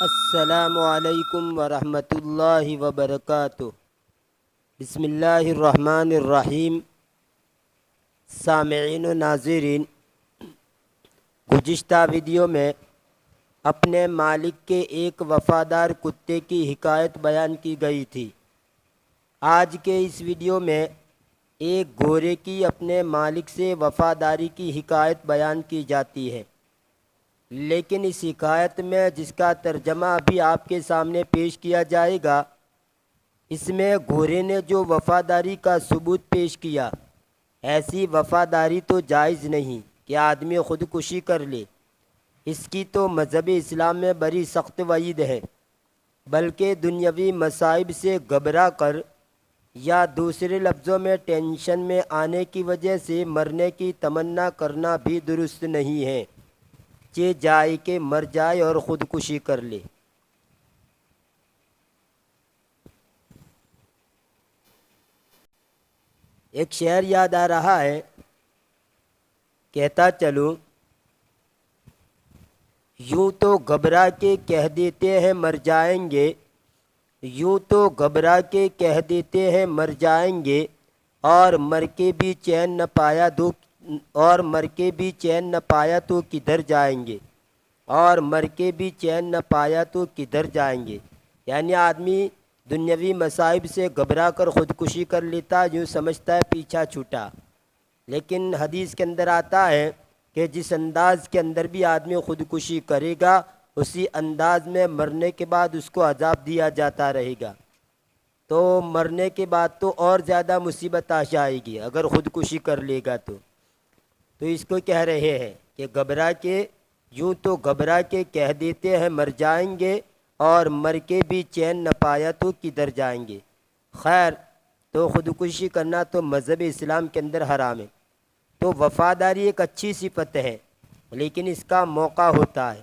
السلام علیکم ورحمۃ اللہ وبرکاتہ۔ بسم اللہ الرحمن الرحیم۔ سامعین و ناظرین، گزشتہ ویڈیو میں اپنے مالک کے ایک وفادار کتے کی حکایت بیان کی گئی تھی۔ آج کے اس ویڈیو میں ایک گھوڑے کی اپنے مالک سے وفاداری کی حکایت بیان کی جاتی ہے، لیکن اس حکایت میں جس کا ترجمہ ابھی آپ کے سامنے پیش کیا جائے گا، اس میں گھوڑے نے جو وفاداری کا ثبوت پیش کیا، ایسی وفاداری تو جائز نہیں کہ آدمی خودکشی کر لے۔ اس کی تو مذہب اسلام میں بڑی سخت وعید ہے، بلکہ دنیاوی مصائب سے گھبرا کر یا دوسرے لفظوں میں ٹینشن میں آنے کی وجہ سے مرنے کی تمنا کرنا بھی درست نہیں ہے کہ جائے کہ مر جائے اور خودکشی کر لے۔ ایک شعر یاد آ رہا ہے، کہتا چلوں، یوں تو گھبرا کے کہہ دیتے ہیں مر جائیں گے، یوں تو گھبرا کے کہہ دیتے ہیں مر جائیں گے، اور مر کے بھی چین نہ پایا تو کدھر جائیں گے، اور مر کے بھی چین نہ پایا تو کدھر جائیں گے۔ یعنی آدمی دنیاوی مصائب سے گھبرا کر خودکشی کر لیتا، یوں سمجھتا ہے پیچھا چھوٹا، لیکن حدیث کے اندر آتا ہے کہ جس انداز کے اندر بھی آدمی خودکشی کرے گا، اسی انداز میں مرنے کے بعد اس کو عذاب دیا جاتا رہے گا۔ تو مرنے کے بعد تو اور زیادہ مصیبت آ جائے گی اگر خودکشی کر لے گا تو اس کو کہہ رہے ہیں کہ گھبرا کے، یوں تو گھبرا کے کہہ دیتے ہیں مر جائیں گے، اور مر کے بھی چین نہ پایا تو کدھر جائیں گے۔ خیر، تو خودکشی کرنا تو مذہب اسلام کے اندر حرام ہے۔ تو وفاداری ایک اچھی صفت ہے، لیکن اس کا موقع ہوتا ہے۔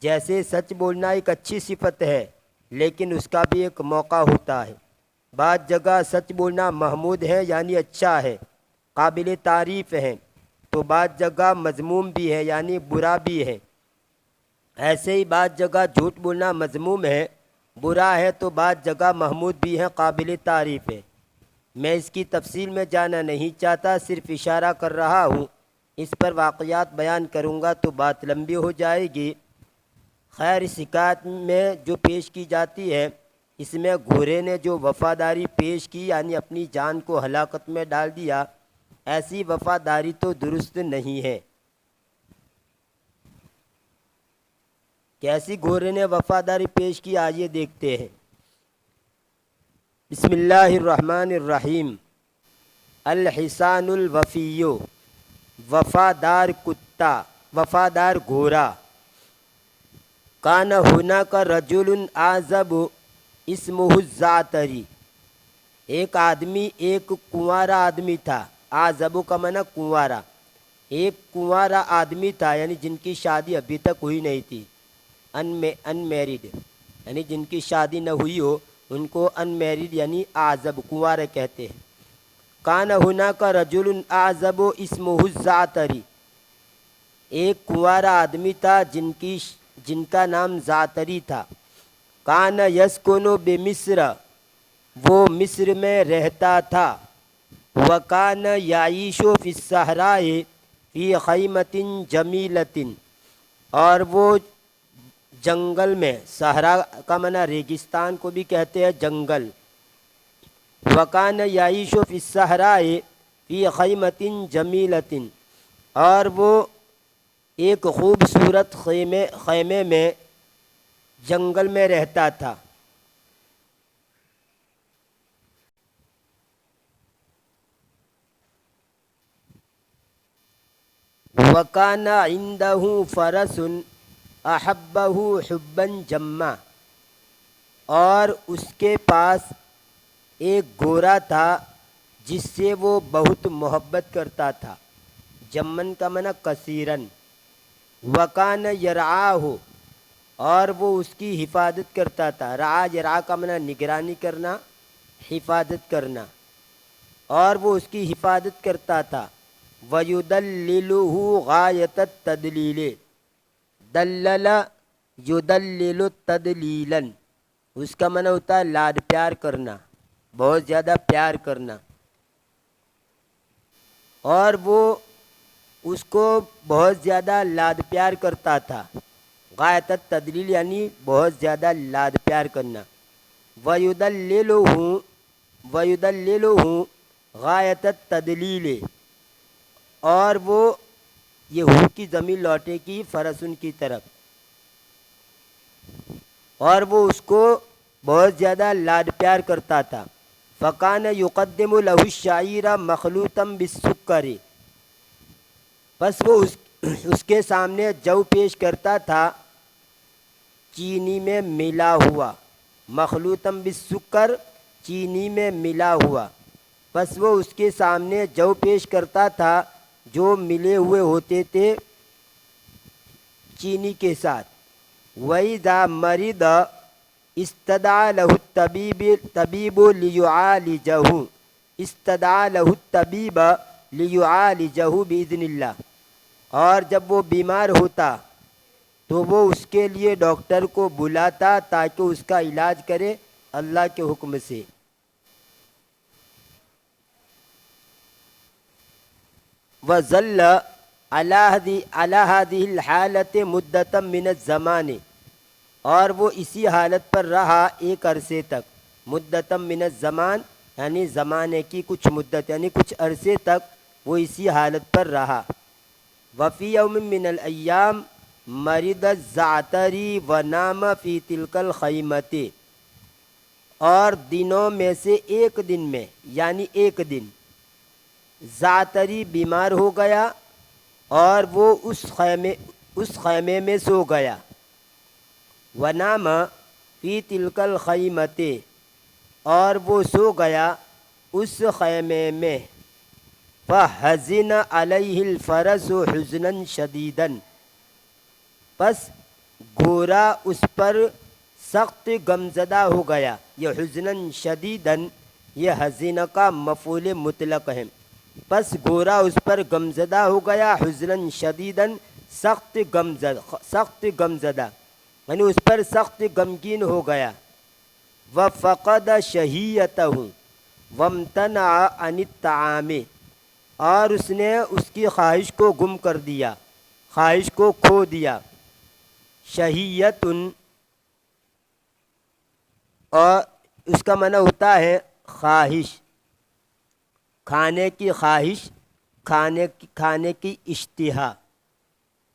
جیسے سچ بولنا ایک اچھی صفت ہے، لیکن اس کا بھی ایک موقع ہوتا ہے۔ بعض جگہ سچ بولنا محمود ہے، یعنی اچھا ہے، قابل تعریف ہے، تو بعض جگہ مذموم بھی ہے، یعنی برا بھی ہے۔ ایسے ہی بعض جگہ جھوٹ بولنا مذموم ہے، برا ہے، تو بعض جگہ محمود بھی ہے، قابل تعریف ہے۔ میں اس کی تفصیل میں جانا نہیں چاہتا، صرف اشارہ کر رہا ہوں۔ اس پر واقعات بیان کروں گا تو بات لمبی ہو جائے گی۔ خیر، اس حکایت میں جو پیش کی جاتی ہے، اس میں گھوڑے نے جو وفاداری پیش کی، یعنی اپنی جان کو ہلاکت میں ڈال دیا، ایسی وفاداری تو درست نہیں ہے۔ کیسی گھوڑے نے وفاداری پیش کی، آئیے دیکھتے ہیں۔ بسم اللہ الرحمن الرحیم۔ الحصان الوفی، وفادار کتا، وفادار گھوڑا۔ کان ہونا کا رجل اعزب اسمہ الزعتری، ایک آدمی، ایک کنوارا آدمی تھا۔ اعزب کا معنی کنوارا، ایک کنوارا آدمی تھا، یعنی جن کی شادی ابھی تک ہوئی نہیں تھی، ان میریڈ، یعنی جن کی شادی نہ ہوئی ہو ان کو ان میریڈ یعنی اعزب، کنوارے کہتے ہیں۔ کان ہونا کا رجل اعزب اسمہ الزعتری، ایک کنوارا آدمی تھا جن کا نام زعتری تھا۔ کان یسکن بمصر، وہ مصر میں رہتا تھا۔ وکان یعیش فی الصحراء فی خیمۃ جمیلۃ، اور وہ جنگل میں، صحرا کا معنی ریگستان کو بھی کہتے ہیں، جنگل۔ وکان یعیش فی الصحراء فی خیمۃ جمیلۃ، اور وہ ایک خوبصورت خیمے میں جنگل میں رہتا تھا۔ وکان عندہ فرس احبہ حبا جما، اور اس کے پاس ایک گھوڑا تھا جس سے وہ بہت محبت کرتا تھا۔ جمن کا معنی کثیرن۔ وکان یرعاہ، اور وہ اس کی حفاظت کرتا تھا۔ رعا، یرعا کا معنی نگرانی کرنا، حفاظت کرنا، اور وہ اس کی حفاظت کرتا تھا۔ وَيُدَلِّلُهُ غَایَةَ التَّدْلِیلِ، دلل یدلل تدلیلاً، اس کا معنی ہوتا ہے لاد پیار کرنا، بہت زیادہ پیار کرنا، اور وہ اس کو بہت زیادہ لاد پیار کرتا تھا۔ غایت التدلیل یعنی بہت زیادہ لاد پیار کرنا۔ وَيُدَلِّلُهُ وَيُدَلِّلُهُ غایت التدلیل، اور وہ یہ ہو کی ضمیر لوٹے کی فرسن کی طرف، اور وہ اس کو بہت زیادہ لاد پیار کرتا تھا۔ فَكَانَ يُقَدِّمُ لَهُ الشَّعِيرَ مَخْلُوطًا بِالسُّكَّرِ، بس وہ اس کے سامنے جو پیش کرتا تھا چینی میں ملا ہوا، مخلوطاً بالسکر چینی میں ملا ہوا، بس وہ اس کے سامنے جو پیش کرتا تھا جو ملے ہوئے ہوتے تھے چینی کے ساتھ۔ وَإِذَا مَرِضَ اسْتَدْعَى لَهُ الطَّبِيبُ لِيُعَالِجَهُ، اسْتَدْعَى لَهُ الطَّبِيبَ لِيُعَالِجَهُ بِإِذْنِ اللَّهِ، اور جب وہ بیمار ہوتا تو وہ اس کے لیے ڈاکٹر کو بلاتا تاکہ اس کا علاج کرے اللہ کے حکم سے۔ وَظَلَّ عَلَى هَذِهِ الْحَالَةِ مُدَّةً مِّنَ الزَّمَانِ، اور وہ اسی حالت پر رہا ایک عرصے تک۔ مدتم من الزمان یعنی زمانے کی کچھ مدت، یعنی کچھ عرصے تک وہ اسی حالت پر رہا۔ وفی یوم من الایام مرض الزعتری ونام فی تلک الخیمۃ، اور دنوں میں سے ایک دن میں یعنی ایک دن زعتری بیمار ہو گیا اور وہ اس خیمے میں سو گیا۔ ونام فی تلک الخیمۃ، اور وہ سو گیا اس خیمے میں۔ فحزن علیہ الفرس حزنا شدیدا، پس گھوڑا اس پر سخت غمزدہ ہو گیا۔ یہ حزنا شدیدا یہ حزین کا مفعول مطلق ہے، پس گھوڑا اس پر غمزدہ ہو گیا، حزنا شدیدا سخت غمزدہ یعنی اس پر سخت غمگین ہو گیا۔ وفقد شہیتہ وامتنع عن الطعام، اور اس نے اس کی خواہش کو گم کر دیا، خواہش کو کھو دیا۔ شہیت اور اس کا معنی ہوتا ہے خواہش، کھانے کی خواہش، کھانے کی اشتہا،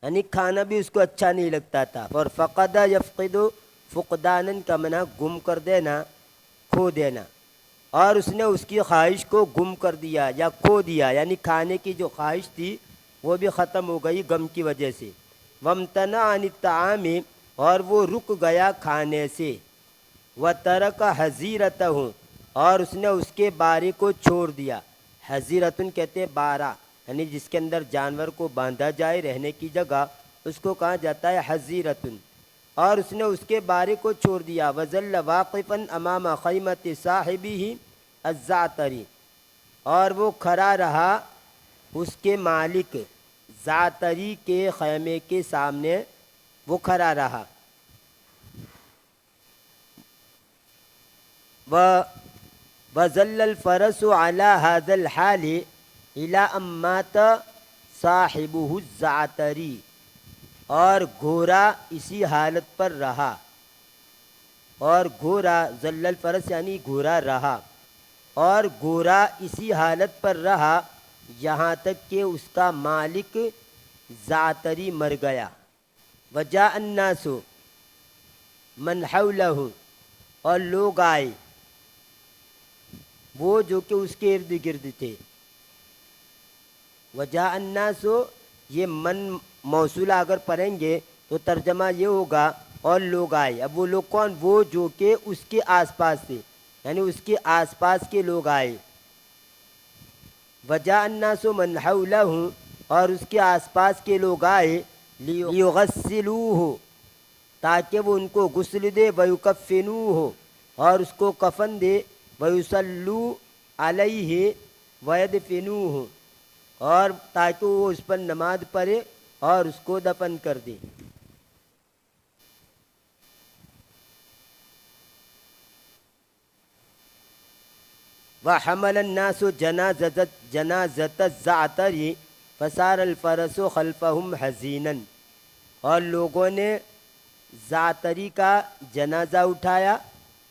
یعنی کھانا بھی اس کو اچھا نہیں لگتا تھا۔ اور فقد یفقد فقدانا کا معنی گم کر دینا، کھو دینا، اور اس نے اس کی خواہش کو گم کر دیا یا کھو دیا، یعنی کھانے کی جو خواہش تھی وہ بھی ختم ہو گئی غم کی وجہ سے۔ وامتنع عن الطعام، اور وہ رک گیا کھانے سے۔ وترک حظیرتہ، اور اس نے اس کے بارے کو چھوڑ دیا۔ حظیرتن کہتے ہیں بارہ، یعنی جس کے اندر جانور کو باندھا جائے رہنے کی جگہ، اس کو کہا جاتا ہے حظیرتن، اور اس نے اس کے بارے کو چھوڑ دیا۔ وظل واقفا امام خیمۃ صاحبہ الزعتری، اور وہ کھڑا رہا اس کے مالک زعتری کے خیمے کے سامنے، وہ کھڑا رہا۔ وظل الفرس علی ھذا الحال الی ان مات صاحبہ الزعتری، اور گھوڑا اسی حالت پر رہا، اور گھوڑا ظل الفرس یعنی گھوڑا رہا، اور گھوڑا اسی حالت پر رہا یہاں تک کہ اس کا مالک زعتری مر گیا۔ وجاء الناس من حولہ، اور لوگ آئے وہ جو کہ اس کے ارد گرد تھے۔ وجاء الناس یہ من موصولہ اگر پڑھیں گے تو ترجمہ یہ ہوگا اور لوگ آئے۔ اب وہ لوگ کون؟ وہ جو کہ اس کے آس پاس تھے، یعنی اس کے آس پاس کے لوگ آئے۔ وجاء الناس من حولہ، اور اس کے آس پاس کے لوگ آئے، لیغسلوہ تاکہ وہ ان کو غسل دے، ویکفنوہ اور اس کو کفن دے، ویصلوا علیہ ویدفنوہ اور تاکہ وہ اس پر نماز پڑھے اور اس کو دفن کر دے۔ وحمل الناس جنازۃ الزعتر فصار الفرس خلفهم حزینا، اور لوگوں نے زعتری کا جنازہ اٹھایا،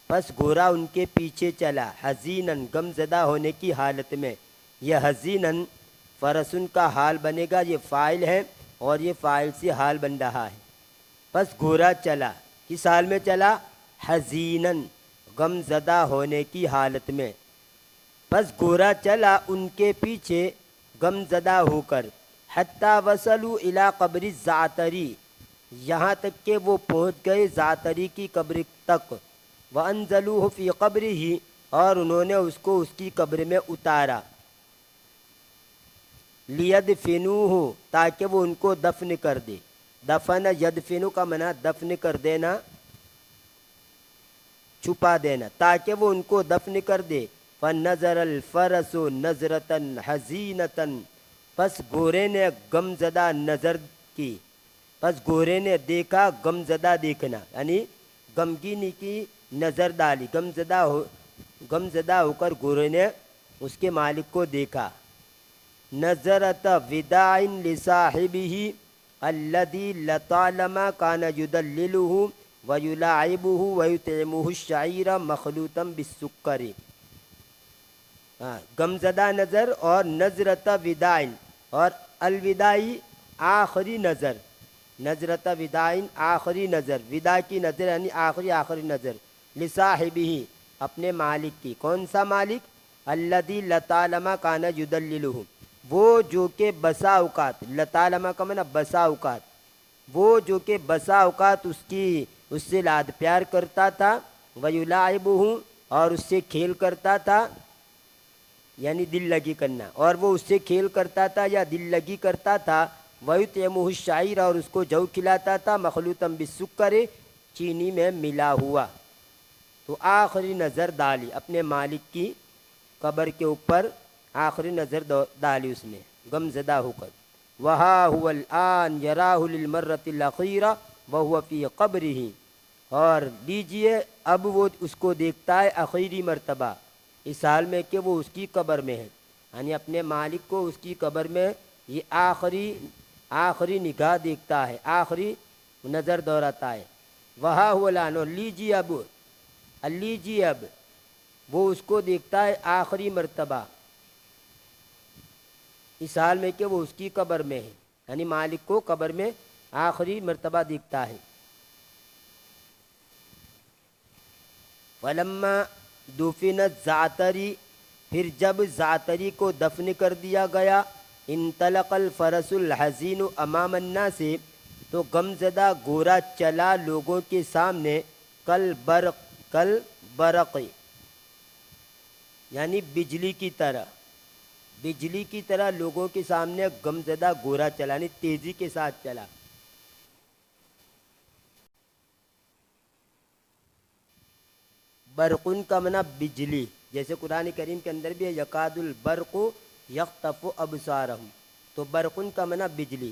پس گھوڑا ان کے پیچھے چلا، حزیناً غم زدہ ہونے کی حالت میں۔ یہ حزیناً فرسن کا حال بنے گا، یہ فاعل ہے اور یہ فاعل سے حال بن رہا ہے۔ پس گھوڑا چلا، کس حال میں چلا؟ حزیناً غم زدہ ہونے کی حالت میں۔ پس گھوڑا چلا ان کے پیچھے غم زدہ ہو کر، حتیٰ وصلوا الی قبر الزعتری، یہاں تک کہ وہ پہنچ گئے زعتری کی قبر تک، وانزلوہ فی قبرہ، اور انہوں نے اس کو اس کی قبر میں اتارا، لیدفنوہ، تاکہ وہ ان کو دفن کر دے۔ دفن یدفنو کا معنی دفن کر دینا، چھپا دینا، تاکہ وہ ان کو دفن کر دے۔ فنظر الفرس نظرۃ حزینۃ، پس گھوڑے نے غم زدہ نظر کی، پس گھوڑے نے دیکھا غم زدہ دیکھنا، یعنی غمگینی کی نظر ڈالی، غم زدہ ہو کر گھوڑے نے اس کے مالک کو دیکھا۔ نظرۃ وداع لصاحبہ الذی لطالما کان یدللہ ویلاعبہ ویطعمہ الشعیر مخلوطا بالسکر۔ غم زدہ نظر اور نظرۃ وداع، اور الوداعی آخری نظر، نظرۃ وداع آخری نظر، وداع کی نظر یعنی آخری نظر، لصاحبہ اپنے مالک کی۔ کون سا مالک؟ الذی لطالما کان یدللہ، وہ جو کہ بسا اوقات، لطالما کا معنی بسا اوقات، وہ جو کہ بسا اوقات اس سے لاد پیار کرتا تھا، ویلاعبہ، اور اس سے کھیل کرتا تھا، یعنی دل لگی کرنا، اور وہ اس سے کھیل کرتا تھا یا دل لگی کرتا تھا، ویطعمہ الشعیر، اور اس کو جو کھلاتا تھا، مخلوطا بالسکر، چینی میں ملا ہوا۔ تو آخری نظر ڈالی اپنے مالک کی قبر کے اوپر، آخری نظر ڈالی اس نے غم زدہ ہو کر۔ وہا هو الآن یراہ للمرۃ الاخیرہ وہو فی قبرہ، اور لیجئے اب وہ اس کو دیکھتا ہے آخری مرتبہ، اس حال میں کہ وہ اس کی قبر میں ہے، یعنی اپنے مالک کو اس کی قبر میں یہ آخری نگاہ دیکھتا ہے، آخری نظر دوہراتا ہے۔ وہا هو الآن، اور لیجئے اب وہ اس کو دیکھتا ہے آخری مرتبہ، اس حال میں کہ وہ اس کی قبر میں ہے، یعنی مالک کو قبر میں آخری مرتبہ دیکھتا ہے۔ فلما دفن الزعتری، پھر جب زعتری کو دفن کر دیا گیا، انطلق الفرس الحزین امام الناس، تو غم زدہ گھوڑا چلا لوگوں کے سامنے، کل برق یعنی بجلی کی طرح لوگوں کے سامنے غم زدہ گھوڑا چلا، یعنی تیزی کے ساتھ چلا۔ برقن کا معنی بجلی، جیسے قرآن کریم کے اندر بھی ہے یکاد البرق یخطف ابصارہم، تو برقن کا معنی بجلی۔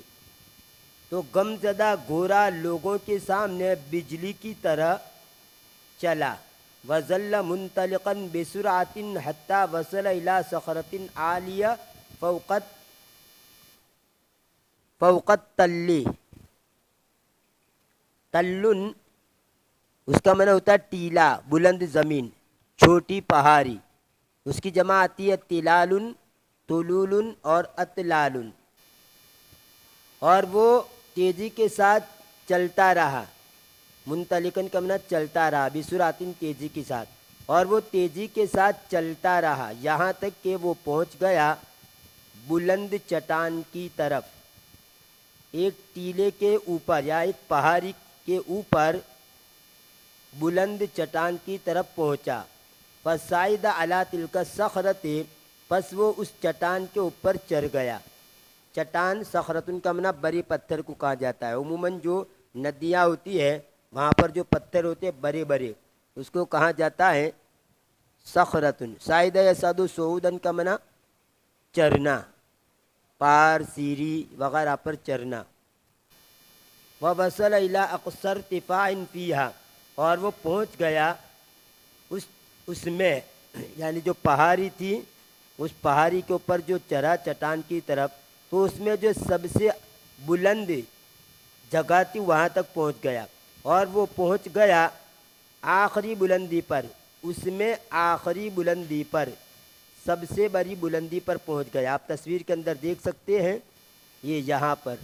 تو غم زدہ گھوڑا لوگوں کے سامنے بجلی کی طرح چلا، وظل منطلقا بسرعۃ حتیٰ وصل الی صخرۃ عالیہ فوق التل، تلن اس کا معنی ہوتا ہے ٹیلا، بلند زمین، چھوٹی پہاڑی، اس کی جمع آتی ہے تلال، طلول اور اطلال، اور وہ تیزی کے ساتھ چلتا رہا، منطلقن کا معنی چلتا رہا، بسرعۃ تیزی کے ساتھ، اور وہ تیزی کے ساتھ چلتا رہا یہاں تک کہ وہ پہنچ گیا بلند چٹان کی طرف، ایک ٹیلے کے اوپر یا ایک پہاڑی کے اوپر بلند چٹان کی طرف پہنچا۔ فصعد علی تلک الصخرۃ، پس وہ اس چٹان کے اوپر چڑھ گیا۔ چٹان صخرۃن کا معنی بڑے پتھر کو کہا جاتا ہے، عموماً جو ندیاں ہوتی ہے وہاں پر جو پتھر ہوتے ہیں بڑے بڑے، اس کو کہا جاتا ہے صخرۃن۔ صعد یصعد صعوداً کا معنی چڑھنا، پار سیڑھی وغیرہ پر چڑھنا۔ ووصل الی اقصی ارتفاع فیہا، اور وہ پہنچ گیا اس میں یعنی جو پہاڑی تھی اس پہاڑی کے اوپر جو چڑھا چٹان کی طرف، تو اس میں جو سب سے بلند جگہ تھی وہاں تک پہنچ گیا، اور وہ پہنچ گیا آخری بلندی پر، اس میں آخری بلندی پر سب سے بڑی بلندی پر پہنچ گیا۔ آپ تصویر کے اندر دیکھ سکتے ہیں یہ یہاں پر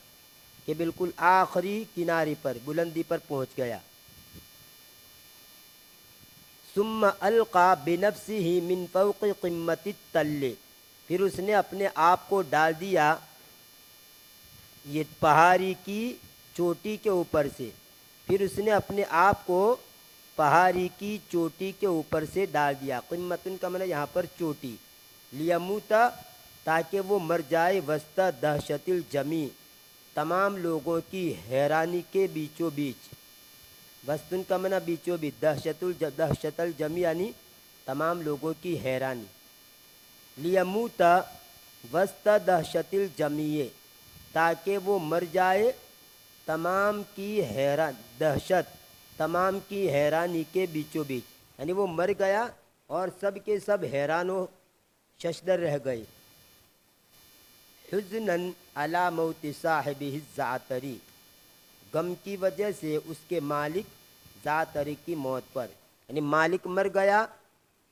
کہ بالکل آخری کنارے پر بلندی پر پہنچ گیا۔ ثم القى بنفسه من فوق قمة التل، پھر اس نے اپنے آپ کو ڈال دیا یہ پہاڑی کی چوٹی کے اوپر سے، پھر اس نے اپنے آپ کو پہاڑی کی چوٹی کے اوپر سے ڈال دیا۔ قمتن کا معنی یہاں پر چوٹی، لیموتا تاکہ وہ مر جائے، وسط دہشت الجمی تمام لوگوں کی حیرانی کے بیچوں بیچ، وسطن کا معنی بیچوں بیچ، دہشت الجمی یعنی تمام لوگوں کی حیرانی، لیموتا وسط دہشت الجمی تاکہ وہ مر جائے تمام کی دہشت تمام کی حیرانی کے بیچوں بیچ، یعنی وہ مر گیا اور سب کے سب حیران و ششدر رہ گئے۔ حزناً علی موت صاحبہ الزعتری، غم کی وجہ سے اس کے مالک زعتری کی موت پر، یعنی مالک مر گیا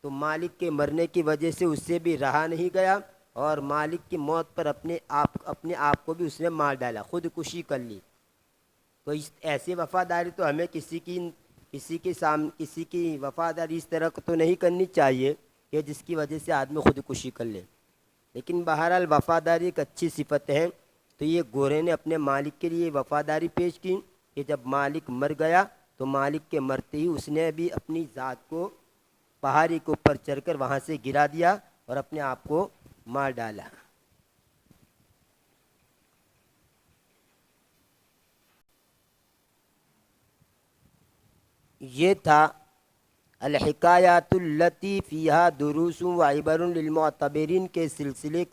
تو مالک کے مرنے کی وجہ سے اس سے بھی رہا نہیں گیا، اور مالک کی موت پر اپنے آپ کو بھی اس نے مار ڈالا، خود کشی کر لی۔ تو ایسی وفاداری تو ہمیں کسی کی وفاداری اس طرح تو نہیں کرنی چاہیے کہ جس کی وجہ سے آدمی خود کشی کر لے، لیکن بہرحال وفاداری ایک اچھی صفت ہے۔ تو یہ گورے نے اپنے مالک کے لیے وفاداری پیش کی کہ جب مالک مر گیا تو مالک کے مرتے ہی اس نے بھی اپنی ذات کو پہاڑی کے اوپر چڑھ کر وہاں سے گرا دیا اور اپنے آپ کو مار ڈالا۔ یہ تھا الحکایات التی فیہا دروس و عبر للمعتبرین کے سلسلے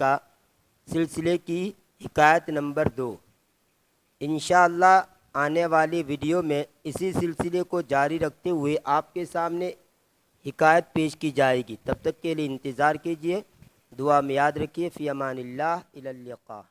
کی حکایت نمبر 2۔ انشاءاللہ آنے والی ویڈیو میں اسی سلسلے کو جاری رکھتے ہوئے آپ کے سامنے حکایت پیش کی جائے گی۔ تب تک کے لیے انتظار کیجیے، دعا میں یاد رکھیے۔ فی امان اللہ، الی اللقاء۔